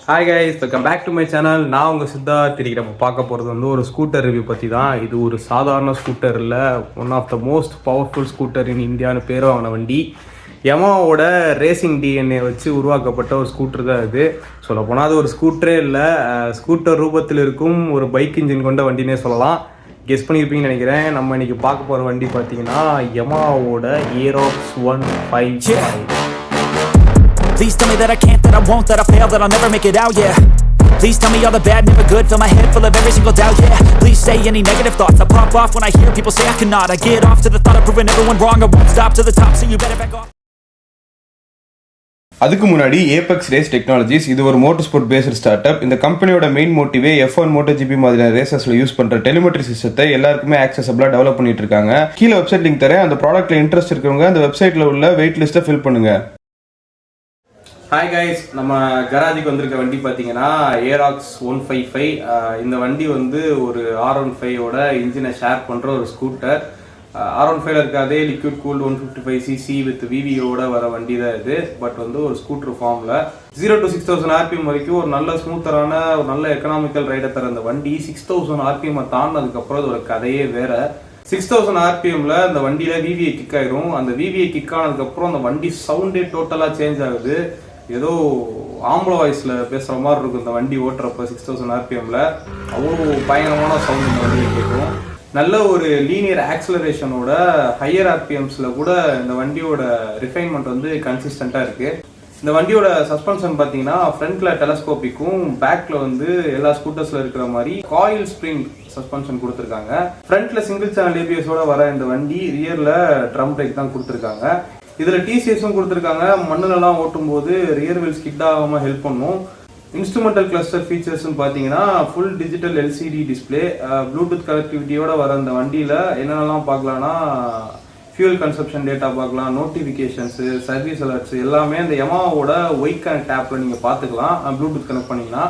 Hi guys, welcome back to my channel. நான் உங்கள் சித்தார்த். இன்னைக்கு நம்ம பார்க்க போகிறது வந்து ஒரு ஸ்கூட்டர் ரிவ்யூ பற்றி தான். இது ஒரு சாதாரண ஸ்கூட்டர் இல்லை, one of the most powerful scooter in இந்தியான்னு பேர் வாங்கின வண்டி. யமாவோட ரேசிங் டிஎன்ஏ வச்சு உருவாக்கப்பட்ட ஒரு ஸ்கூட்டர் தான் இது. சொல்ல போனால் அது ஒரு ஸ்கூட்டரே இல்லை, ஸ்கூட்டர் ரூபத்தில் இருக்கும் ஒரு பைக் இன்ஜின் கொண்ட வண்டினே சொல்லலாம். கெஸ் பண்ணியிருப்பீங்கன்னு நினைக்கிறேன். நம்ம இன்னைக்கு பார்க்க போகிற வண்டி பார்த்தீங்கன்னா யமாவோட Aerox 155. Please tell me that I can't, that I won't, that I fail, that I'll never make it out, yeah. Please tell me all the bad, never good, fill my head full of every single doubt, yeah. Please say any negative thoughts, I pop off when I hear people say I cannot. I get off to the thought of proving everyone wrong, I won't stop to the top, so you better back off. அதுக்கு முன்னாடி Apex race Technologies இது ஒரு motor sport based start up. இந்த கம்பெனியோட main மோட்டிவே F1 MotoGP மாதிரியான ரேசஸ்ல use பண்ற telemetry சிஸ்டத்தை எல்லாருக்குமே ஆக்சசபிளா டெவலப் பண்ணிட்டு இருக்காங்க. கீழே வெப்சைட் லிங்க் தரேன், அந்த ப்ராடக்ட்ல இன்ட்ரெஸ்ட் இருக்கவங்க அந்த வெப்சைட்ல உள்ள வெயிட் லிஸ்ட்டை ஃபில் பண்ணுங்க. ஹாய் கைஸ், நம்ம கராஜுக்கு வந்திருக்க வண்டி பார்த்தீங்கன்னா ஏராக்ஸ் 155. இந்த வண்டி வந்து ஒரு R15ஓட இன்ஜினை ஷேர் பண்ணுற ஒரு ஸ்கூட்டர். R15ல இருக்க அதே லிக்விட் கூல்டு 155cc வித் VVOட வர வண்டி தான் இது. பட் வந்து ஒரு ஸ்கூட்டர் ஃபார்மில் 0 to 6000 RPM வரைக்கும் ஒரு நல்ல ஸ்மூத்தரான ஒரு நல்ல எக்கனாமிக்கல் ரைடை தர அந்த வண்டி 6000 RPM தாண்டினதுக்கப்புறம் அது ஒரு கதையே வேற. 6000 RPMல அந்த வண்டியில் VVA கிக் ஆயிரும். அந்த VVA கிக் ஆனதுக்கப்புறம் அந்த வண்டி சவுண்டே டோட்டலாக சேஞ்ச் ஆகுது. ஏதோ ஆம்பளை வாய்ஸில் பேசுகிற மாதிரி இருக்கும் இந்த வண்டி ஓட்டுறப்ப. 6000 RPMல அவ்வளோ பயங்கரமான சவுண்ட் இந்த வண்டியை கேட்கும். நல்ல ஒரு லீனியர் ஆக்சலரேஷனோட ஹையர் RPMஸில் கூட இந்த வண்டியோட ரிஃபைன்மெண்ட் வந்து கன்சிஸ்டண்ட்டாக இருக்குது. இந்த வண்டியோட சஸ்பென்ஷன் பார்த்தீங்கன்னா ஃப்ரண்ட்டில் டெலஸ்கோப்பிக்கும், பேக்கில் வந்து எல்லா ஸ்கூட்டர்ஸில் இருக்கிற மாதிரி காயில் ஸ்ப்ரிங் சஸ்பென்ஷன் கொடுத்துருக்காங்க. ஃப்ரண்ட்டில் சிங்கிள் சேனல் ABSோட வர இந்த வண்டி ரியரில் ட்ரம் பிரேக் தான் கொடுத்துருக்காங்க. இதில் TCSும் கொடுத்துருக்காங்க. மண்ணுலலாம் ஓட்டும் போது ரியர் வீல் ஸ்கிட் ஆகாமல் ஹெல்ப் பண்ணும். இன்ஸ்ட்ருமெண்டல் கிளஸ்டர் ஃபீச்சர்ஸ்னு பார்த்தீங்கன்னா full digital LCD display, Bluetooth கனெக்டிவிட்டியோட வர அந்த வண்டியில் என்னென்னலாம் பார்க்கலான்னா ஃபியூல் கன்சப்ஷன் டேட்டா பார்க்கலாம், நோட்டிஃபிகேஷன்ஸு, சர்வீஸ் அலர்ட்ஸ் எல்லாமே இந்த யமாவோட ஒய் கனெக்ட் ஆப்பில் நீங்கள் பார்த்துக்கலாம் ப்ளூடூத் கனெக்ட் பண்ணிங்கன்னா.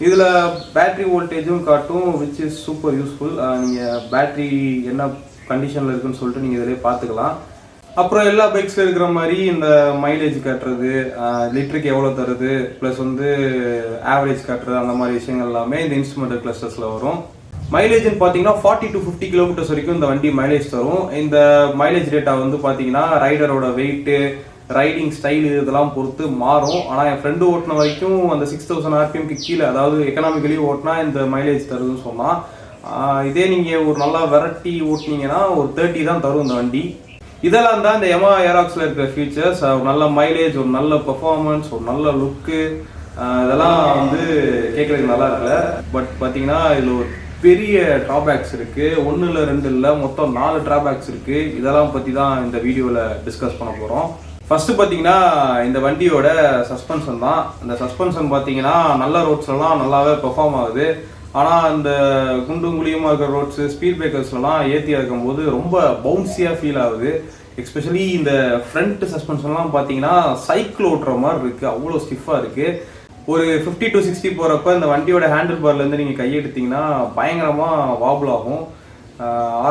இதில் பேட்ரி வோல்டேஜும் காட்டும், விச் இஸ் சூப்பர் யூஸ்ஃபுல். நீங்கள் பேட்ரி என்ன கண்டிஷனில் இருக்குன்னு சொல்லிட்டு நீங்கள் இதிலே பார்த்துக்கலாம். அப்புறம் எல்லா பைக்ஸில் இருக்கிற மாதிரி இந்த மைலேஜ் காட்டுறது, லிட்டருக்கு எவ்வளோ தருது, ப்ளஸ் வந்து ஆவரேஜ் காட்டுறது, அந்த மாதிரி விஷயங்கள் எல்லாமே இந்த இன்ஸ்ட்ருமெண்டல் கிளஸ்டர்ஸில் வரும். மைலேஜ்னு பார்த்தீங்கன்னா 40 to 50 கிலோமீட்டர்ஸ் வரைக்கும் இந்த வண்டி மைலேஜ் தரும். இந்த மைலேஜ் டேட்டா வந்து பார்த்தீங்கன்னா ரைடரோட வெயிட்டு, ரைடிங் ஸ்டைலு இதெல்லாம் பொறுத்து மாறும். ஆனால் என் ஃப்ரெண்டு ஓட்டின வரைக்கும் அந்த 6000 RPMக்கு கீழே, அதாவது எக்கனாமிக்கலி ஓட்டினா இந்த மைலேஜ் தருதுன்னு சொன்னால், இதே நீங்கள் ஒரு நல்லா வெரைட்டி ஓட்டினீங்கன்னா ஒரு 30 தான் தரும் இந்த வண்டி. இதெல்லாம் தான் இந்த யமா ஏராக்ஸில் இருக்கிற ஃபீச்சர்ஸ். நல்ல மைலேஜ், ஒரு நல்ல பெர்ஃபார்மன்ஸ், ஒரு நல்ல லுக்கு, இதெல்லாம் வந்து கேட்குறதுக்கு நல்லா இருக்குல்ல. பட் பார்த்தீங்கன்னா இதில் ஒரு பெரிய ட்ராபேக்ஸ் இருக்குது. 1 இல்லை 2 இல்லை, மொத்தம் 4 ட்ராபேக்ஸ் இருக்குது. இதெல்லாம் பற்றி தான் இந்த வீடியோவில் டிஸ்கஸ் பண்ண போகிறோம். ஃபஸ்ட்டு பார்த்தீங்கன்னா இந்த வண்டியோட சஸ்பென்ஷன் தான். இந்த சஸ்பென்ஷன் பார்த்தீங்கன்னா நல்ல ரோட்ஸ்லாம் நல்லாவே பெர்ஃபார்ம் ஆகுது. ஆனால் இந்த குண்டும் குழியுமாக இருக்கிற ரோட்ஸு, ஸ்பீட் பிரேக்கர்ஸ்லாம் ஏற்றி இருக்கும்போது ரொம்ப பவுன்ஸியாக ஃபீல் ஆகுது. எஸ்பெஷலி இந்த ஃப்ரண்ட் சஸ்பென்ஷன்லாம் பார்த்தீங்கன்னா சைக்கிள் ஓட்டுற மாதிரி இருக்குது, அவ்வளோ ஸ்டிஃபாக இருக்குது. ஒரு 50 to 60 போகிறப்ப இந்த வண்டியோட ஹேண்டில் பார்லேருந்து நீங்கள் கையெடுத்தீங்கன்னா பயங்கரமாக வாபிள் ஆகும்.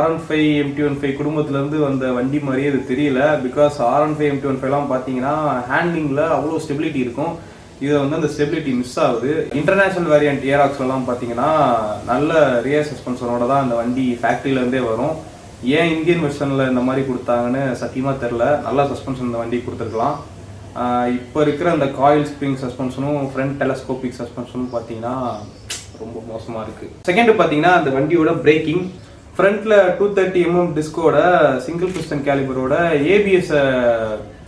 R15 MT15 குடும்பத்துலேருந்து வந்த வண்டி மாதிரியே இது தெரியல. பிகாஸ் R15 MT15லாம் பார்த்தீங்கன்னா ஹேண்ட்லிங்கில் அவ்வளோ ஸ்டெபிலிட்டி இருக்கும். இதை வந்து அந்த ஸ்டெபிலிட்டி மிஸ் ஆகுது. இன்டர்நேஷ்னல் வேரியன்ட் ஏராக்ஸ்லாம் பார்த்தீங்கன்னா நல்ல ரியர் சஸ்பென்ஷனோட தான் இந்த வண்டி ஃபேக்ட்ரியிலேருந்தே வரும். ஏன் இந்தியன் வெர்ஷனில் இந்த மாதிரி கொடுத்தாங்கன்னு சத்தியமாக தெரில. நல்ல சஸ்பென்ஷன் இந்த வண்டி கொடுத்துருக்கலாம். இப்போ இருக்கிற அந்த காயில் ஸ்ப்ரிங் சஸ்பென்ஷனும் ஃப்ரண்ட் டெலஸ்கோபிக் சஸ்பென்ஷனும் பார்த்தீங்கன்னா ரொம்ப மோசமாக இருக்குது. செகண்ட் பார்த்தீங்கன்னா அந்த வண்டியோட பிரேக்கிங். ஃப்ரண்ட்டில் 230 mm டிஸ்கோட சிங்கிள் பிஸ்டன் கேலிபரோட ABS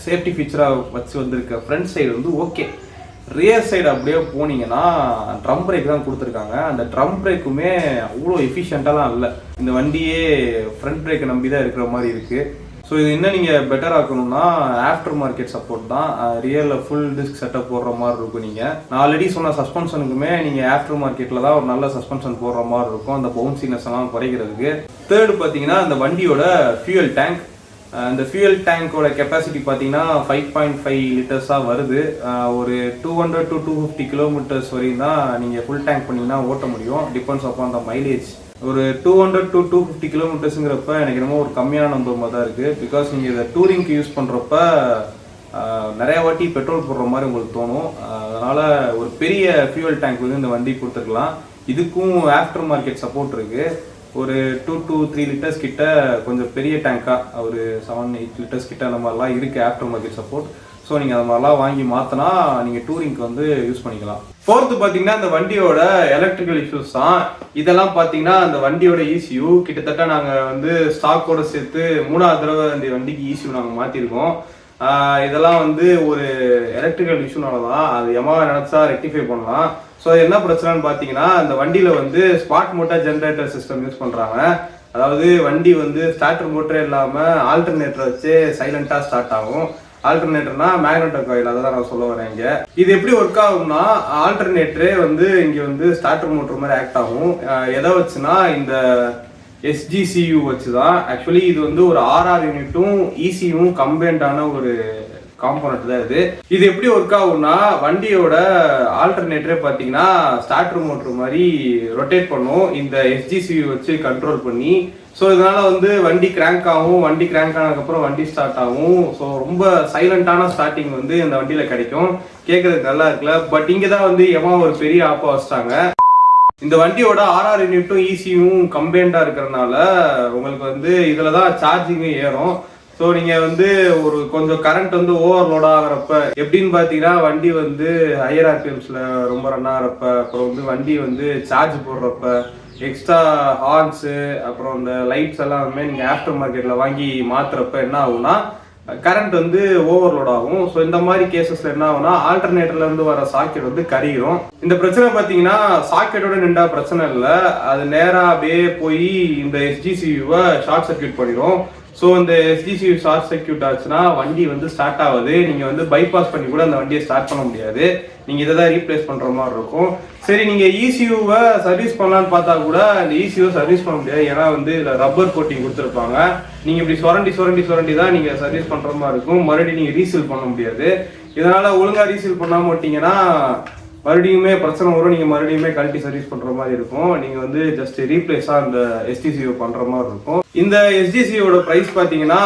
சேஃப்டி ஃபீச்சராக வச்சு வந்திருக்க ஃப்ரண்ட் சைடு வந்து ஓகே. ரியர் சைடு அப்படியே போனீங்கன்னா ட்ரம் பிரேக் தான் கொடுத்துருக்காங்க. அந்த ட்ரம் பிரேக்குமே அவ்வளோ எஃபிஷியண்ட்டாலாம் இல்லை. இந்த வண்டியே ஃப்ரண்ட் பிரேக்கை நம்பி தான் இருக்கிற மாதிரி இருக்குது. ஸோ இது இன்னும் நீங்கள் பெட்டர் ஆக்கணும்னா ஆஃப்டர் மார்க்கெட் சப்போர்ட் தான். ரியரில் ஃபுல் டிஸ்க் செட்டப் போடுற மாதிரி இருக்கும். நான் ஆல்ரெடி சொன்ன சஸ்பென்ஷனுக்குமே நீங்கள் ஆஃப்டர் மார்க்கெட்டில் தான் ஒரு நல்ல சஸ்பென்ஷன் போடுற மாதிரி இருக்கும், அந்த பவுன்சினஸ் எல்லாம் குறைக்கிறதுக்கு. தேர்டு பார்த்தீங்கன்னா அந்த வண்டியோட ஃபியூயல் டேங்க். இந்த ஃபியூயல் டேங்கோட கெப்பாசிட்டி பார்த்தீங்கன்னா 5.5 லிட்டர்ஸாக வருது. ஒரு 200 to 250 கிலோமீட்டர்ஸ் வரையும் தான் நீங்கள் ஃபுல் டேங்க் பண்ணிங்கன்னா ஓட்ட முடியும். Depends upon the mileage. ஒரு 200 to 250 கிலோமீட்டர்ஸுங்கிறப்ப எனக்கு என்னமோ ஒரு கம்மியான நம்பர் மாதிரி தான் இருக்குது. பிகாஸ் நீங்கள் இதை டூரிங்க்கு யூஸ் பண்ணுறப்ப நிறைய வாட்டி பெட்ரோல் போடுற மாதிரி உங்களுக்கு தோணும். அதனால் ஒரு பெரிய ஃபியூவல் டேங்க் வந்து இந்த வண்டி கொடுத்துருக்கலாம். இதுக்கும் ஆஃப்டர் மார்க்கெட் சப்போர்ட் இருக்குது. ஒரு 2 to 3 லிட்டர்ஸ் கிட்ட கொஞ்சம் பெரிய டேங்காக ஒரு 7-8 லிட்டர்ஸ் கிட்ட அந்த மாதிரிலாம் இருக்குது ஆஃப்டர் மார்க்கெட் சப்போர்ட். ஸோ நீங்கள் அந்த மாதிரிலாம் வாங்கி மாற்றினா நீங்கள் டூரிங்க்கு வந்து யூஸ் பண்ணிக்கலாம். ஃபோர்த்து பார்த்தீங்கன்னா இந்த வண்டியோட எலக்ட்ரிக்கல் இஷ்யூஸ் தான். இதெல்லாம் பார்த்தீங்கன்னா அந்த வண்டியோட ECU கிட்டத்தட்ட நாங்கள் வந்து ஸ்டாக்கோட சேர்த்து 3வது தடவை இந்த வண்டிக்கு ECU நாங்கள் மாற்றிருக்கோம். இதெல்லாம் வந்து ஒரு எலக்ட்ரிக்கல் இஷ்யூனால தான். அது எம்மாவை நினச்சா ரெக்டிஃபை பண்ணலாம். ஸோ என்ன பிரச்சனைன்னு பார்த்தீங்கன்னா இந்த வண்டியில் வந்து smart motor generator system use பண்ணுறாங்க. அதாவது வண்டி வந்து ஸ்டார்டர் மோட்டரே இல்லாமல் ஆல்டர்னேட்டரை வச்சு சைலண்டாக ஸ்டார்ட் ஆகும். ஆல்டர்னேட்டர்னா மேக்னெட்டோ காயில், அதை தான் நான் சொல்ல வரேன். இங்கே இது எப்படி ஒர்க் ஆகும்னா ஆல்டர்னேட்டரே வந்து இங்கே வந்து ஸ்டார்டர் மோட்டர் மாதிரி ஆக்ட் ஆகும். எதை வச்சுன்னா இந்த SGCU வச்சு தான். ஆக்சுவலி இது வந்து ஒரு RR யூனிட்டும் ECUவும் கம்பைன்டான ஒரு காம்போனன்ட் தான் இது. இது எப்படி ஒர்க் ஆகும்னா வண்டியோட ஆல்டர்னேட்டரே பார்த்தீங்கன்னா ஸ்டார்டர் மோட்டர் மாதிரி ரொட்டேட் பண்ணும் இந்த SGCU வச்சு கண்ட்ரோல் பண்ணி. ஸோ இதனால வந்து வண்டி கிராங்க் ஆகும். வண்டி கிராங்க் ஆனதுக்கப்புறம் வண்டி ஸ்டார்ட் ஆகும். ஸோ ரொம்ப சைலண்டான ஸ்டார்டிங் வந்து இந்த வண்டியில் கிடைக்கும். கேட்கறதுக்கு நல்லா இருக்குல்ல. பட் இங்கே தான் வந்து ஒரு பெரிய ஆப்பா வச்சிட்டாங்க. இந்த வண்டியோட RR யூனிட்டும் ECUவும் கம்பைன்டாக இருக்கிறதுனால உங்களுக்கு வந்து இதில் தான் சார்ஜிங்கும் ஏறும். ஸோ நீங்கள் வந்து ஒரு கொஞ்சம் கரண்ட் வந்து ஓவர்லோட் ஆகிறப்ப எப்படின்னு பார்த்தீங்கன்னா வண்டி வந்து ஹையர் RPMஸில் ரொம்ப ரன் ஆகிறப்ப, அப்புறம் வந்து வண்டி வந்து சார்ஜ் போடுறப்ப, எக்ஸ்ட்ரா ஹார்ன்ஸு, அப்புறம் இந்த லைட்ஸ் எல்லாமே நீங்கள் ஆஃப்டர் மார்க்கெட்டில் வாங்கி மாற்றுறப்ப என்ன ஆகும்னா கரண்ட் வந்து ஓவர்லோட் ஆகும். ஸோ இந்த மாதிரி கேசஸ்ல என்ன ஆகும்னா ஆல்டர்னேட்டர்ல இருந்து வர சாக்கெட் வந்து கரியும். இந்த பிரச்சனை பார்த்தீங்கன்னா சாக்கெட்டோட நின்றா பிரச்சனை இல்லை, அது நேராக அப்படியே போய் இந்த SGCU-வை ஷார்ட் சர்க்யூட் பண்ணிடும். ஸோ இந்த SGCU ஷார்ட் சர்க்யூட் ஆச்சுன்னா வண்டி வந்து ஸ்டார்ட் ஆகுது. நீங்கள் வந்து பைபாஸ் பண்ணி கூட அந்த வண்டியை ஸ்டார்ட் பண்ண முடியாது. நீங்கள் இதை தான் ரீப்ளேஸ் பண்ணுற மாதிரி இருக்கும். சரி, நீங்கள் ECU-வை சர்வீஸ் பண்ணலான்னு பார்த்தா கூட இந்த ECU-வை சர்வீஸ் பண்ண முடியாது. ஏன்னா வந்து இதில் ரப்பர் கோட்டிங் கொடுத்துருப்பாங்க. நீங்கள் இப்படி சுரண்டி தான் நீங்கள் சர்வீஸ் பண்ணுற மாதிரி இருக்கும். மறுபடியும் நீங்கள் ரீசீல் பண்ண முடியாது. இதனால் ஒழுங்காக ரீசீல் பண்ணாமல் விட்டீங்கன்னா மறுபடியுமே பிரச்சனை வரும். நீங்கள் மறுபடியுமே கழட்டி சர்வீஸ் பண்ணுற மாதிரி இருக்கும். நீங்கள் வந்து ஜஸ்ட் ரீப்ளேஸாக இந்த SGCU பண்ணுற மாதிரி இருக்கும். இந்த SGCU-வோட ப்ரைஸ் பார்த்தீங்கன்னா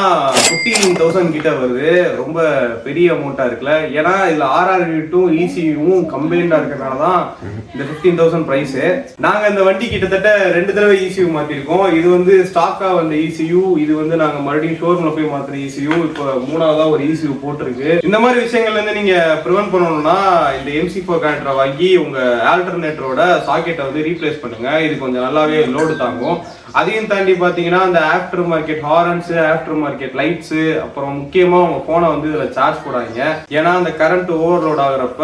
15,000 கிட்ட வருது. ரொம்ப பெரிய அமௌண்ட்டாக இருக்குல்ல. ஏன்னா இதில் RR யூனிட்டும் ECUவும் கம்பைண்டாக இருக்கிறனால தான் இந்த 15,000 ப்ரைஸு. நாங்கள் இந்த வண்டி கிட்டத்தட்ட 2 தடவை ECU மாற்றிருக்கோம். இது வந்து ஸ்டாக்காக வந்த ECU, இது வந்து நாங்கள் மறுபடியும் ஷோரூமில் போய் மாற்றுற ECU. இப்போ 3வதாக ஒரு ECU போட்டிருக்கு. இந்த மாதிரி விஷயங்கள்லேருந்து நீங்கள் ப்ரிவென்ட் பண்ணணும்னா இந்த MC4 கனெக்டரை வாங்கி உங்கள் ஆல்டர்னேட்டரோட சாக்கெட்டை வந்து ரீப்ளேஸ் பண்ணுங்க. இது கொஞ்சம் நல்லாவே லோடு தாங்கும். அதையும் தாண்டி பார்த்தீங்கன்னா அந்த after market horns, after market lights, அப்புறம் முக்கியமாக உங்கள் ஃபோனை வந்து இதில் சார்ஜ் போடாதீங்க. ஏன்னா அந்த கரண்ட் ஓவர்லோட் ஆகுறப்ப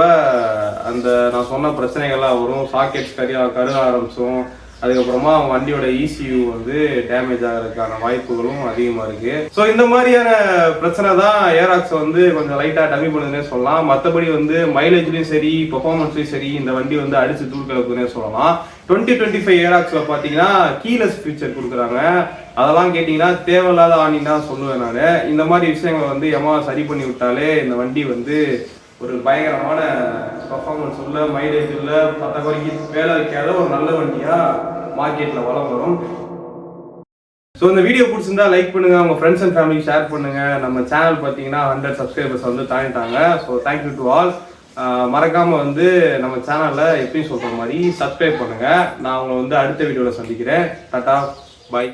அந்த நான் சொன்ன பிரச்சனைகள்லாம் வரும். சாக்கெட்ஸ் கருக ஆரம்பிச்சும், அதுக்கப்புறமா வண்டியோட ECU வந்து டேமேஜ் ஆகிறதுக்கான வாய்ப்புகளும் அதிகமாக இருக்கு. ஸோ இந்த மாதிரியான பிரச்சனை தான் ஏராக்ஸ் வந்து கொஞ்சம் லைட்டாக டம்மி பண்ணுதுன்னே சொல்லலாம். மற்றபடி வந்து மைலேஜ்லையும் சரி, பெர்ஃபார்மன்ஸ்லையும் சரி இந்த வண்டி வந்து அடிச்சு தூக்கலக்குன்னே சொல்லலாம். 2025 ஏராக்ஸில் பார்த்தீங்கன்னா கீலெஸ் ஃபீச்சர் கொடுக்குறாங்க. அதெல்லாம் கேட்டிங்கன்னா தேவையில்லாத ஆணின்னு தான் சொல்லுவேன் நான். இந்த மாதிரி விஷயங்கள் வந்து சரி பண்ணி விட்டாலே இந்த வண்டி வந்து ஒரு பயங்கரமான பர்ஃபார்மன்ஸ் உள்ள, மைலேஜ் உள்ள, பத்த குறைக்கு வேலை வைக்காத ஒரு நல்ல வண்டியாக மார்க்கெட்டில் வளம் வரும். ஸோ இந்த வீடியோ பிடிச்சிருந்தா லைக் பண்ணுங்க, உங்கள் ஃப்ரெண்ட்ஸ் அண்ட் ஃபேமிலி ஷேர் பண்ணுங்க. நம்ம சேனல் பார்த்தீங்கன்னா 100 சப்ஸ்கிரைபர்ஸ் வந்து தாண்டிட்டாங்க. So thank you to all. மறக்காம வந்து நம்ம சேனலில் எப்பயும் சொல்கிற மாதிரி சப்ஸ்கிரைப் பண்ணுங்க. நான் உங்களை வந்து அடுத்த வீடியோவில் சந்திக்கிறேன். டாடா, பாய்.